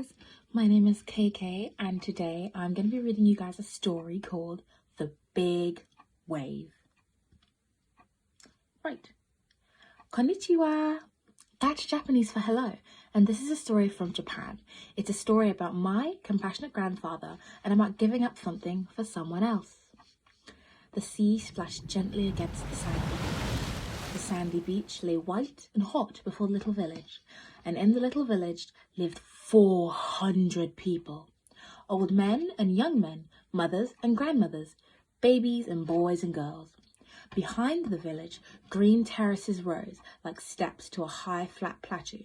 guys, my name is KK and today I'm going to be reading you guys a story called The Big Wave. Right. Konnichiwa. That's Japanese for hello, and this is a story from Japan. It's a story about my compassionate grandfather and about giving up something for someone else. The sea splashed gently against the sandy beach. The sandy beach lay white and hot before the little village, and in the little village lived 400 people. Old men and young men, mothers and grandmothers, babies and boys and girls. Behind the village, green terraces rose like steps to a high flat plateau,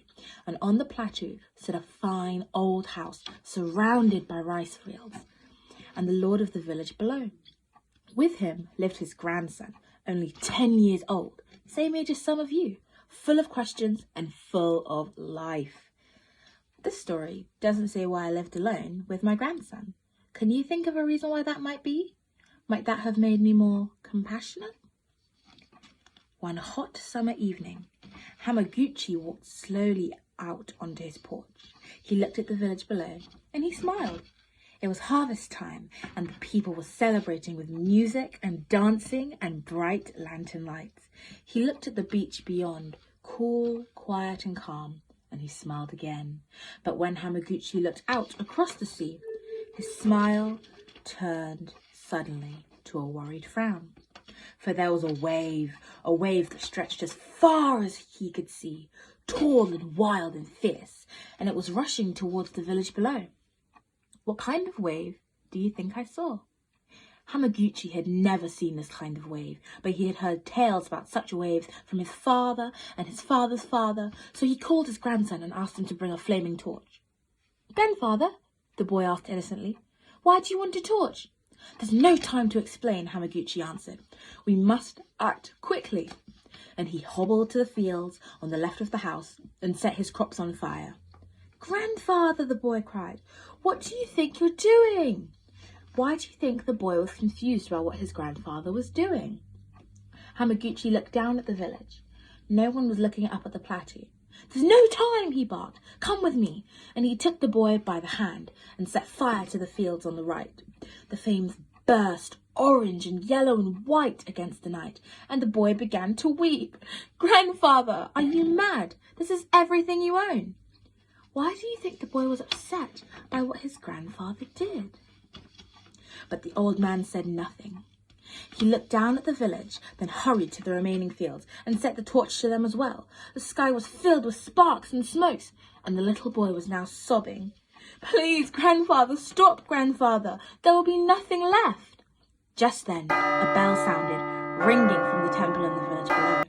and on the plateau stood a fine old house surrounded by rice fields, and the lord of the village below. With him lived his grandson, only 10 years old, same age as some of you, full of questions and full of life. This story doesn't say why I lived alone with my grandson. Can you think of a reason why that might be? Might that have made me more compassionate? One hot summer evening, Hamaguchi walked slowly out onto his porch. He looked at the village below and he smiled. It was harvest time and the people were celebrating with music and dancing and bright lantern lights. He looked at the beach beyond, cool, quiet and calm, and he smiled again. But when Hamaguchi looked out across the sea, his smile turned suddenly to a worried frown. For there was a wave that stretched as far as he could see, tall and wild and fierce, and it was rushing towards the village below. What kind of wave do you think I saw? Hamaguchi had never seen this kind of wave, but he had heard tales about such waves from his father and his father's father, so he called his grandson and asked him to bring a flaming torch. "Grandfather," the boy asked innocently, "why do you want a torch?" "There's no time to explain," Hamaguchi answered. "We must act quickly." And he hobbled to the fields on the left of the house and set his crops on fire. "Grandfather," the boy cried, "what do you think you're doing?" Why do you think the boy was confused about what his grandfather was doing? Hamaguchi looked down at the village. No one was looking up at the plateau. "There's no time," he barked. "Come with me." And he took the boy by the hand and set fire to the fields on the right. The flames burst orange and yellow and white against the night, and the boy began to weep. "Grandfather, are you mad? This is everything you own." Why do you think the boy was upset by what his grandfather did? But the old man said nothing. He looked down at the village, then hurried to the remaining fields and set the torch to them as well. The sky was filled with sparks and smokes, and the little boy was now sobbing. "Please, grandfather, stop, grandfather. There will be nothing left." Just then, a bell sounded, ringing from the temple in the village below.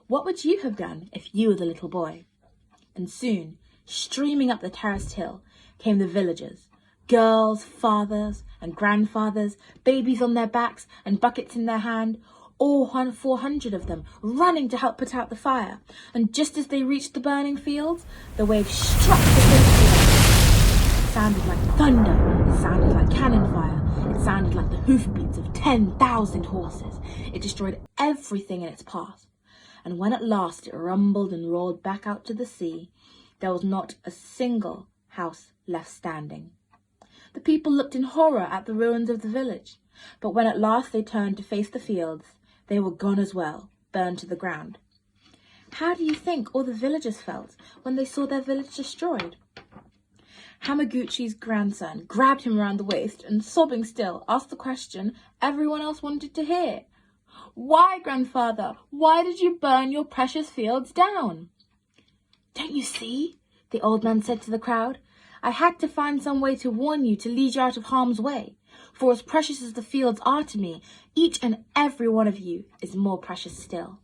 What would you have done if you were the little boy? And soon, streaming up the terraced hill, came the villagers. Girls, fathers and grandfathers, babies on their backs and buckets in their hand, all 400 of them running to help put out the fire. And just as they reached the burning fields, the wave struck the village. It sounded like thunder, it sounded like cannon fire, it sounded like the hoofbeats of 10,000 horses. It destroyed everything in its path. And when at last it rumbled and rolled back out to the sea, there was not a single house left standing. The people looked in horror at the ruins of the village, but when at last they turned to face the fields, they were gone as well, burned to the ground. How do you think all the villagers felt when they saw their village destroyed? Hamaguchi's grandson grabbed him around the waist and, sobbing still, asked the question everyone else wanted to hear. "Why, grandfather? Why did you burn your precious fields down?" "Don't you see?" the old man said to the crowd. "I had to find some way to warn you to lead you out of harm's way. For as precious as the fields are to me, each and every one of you is more precious still."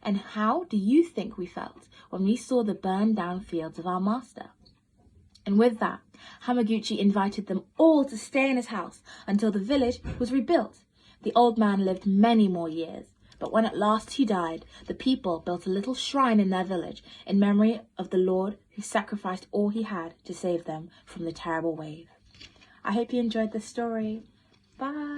And how do you think we felt when we saw the burned down fields of our master? And with that, Hamaguchi invited them all to stay in his house until the village was rebuilt. The old man lived many more years, but when at last he died, the people built a little shrine in their village in memory of the Lord who sacrificed all he had to save them from the terrible wave. I hope you enjoyed this story. Bye.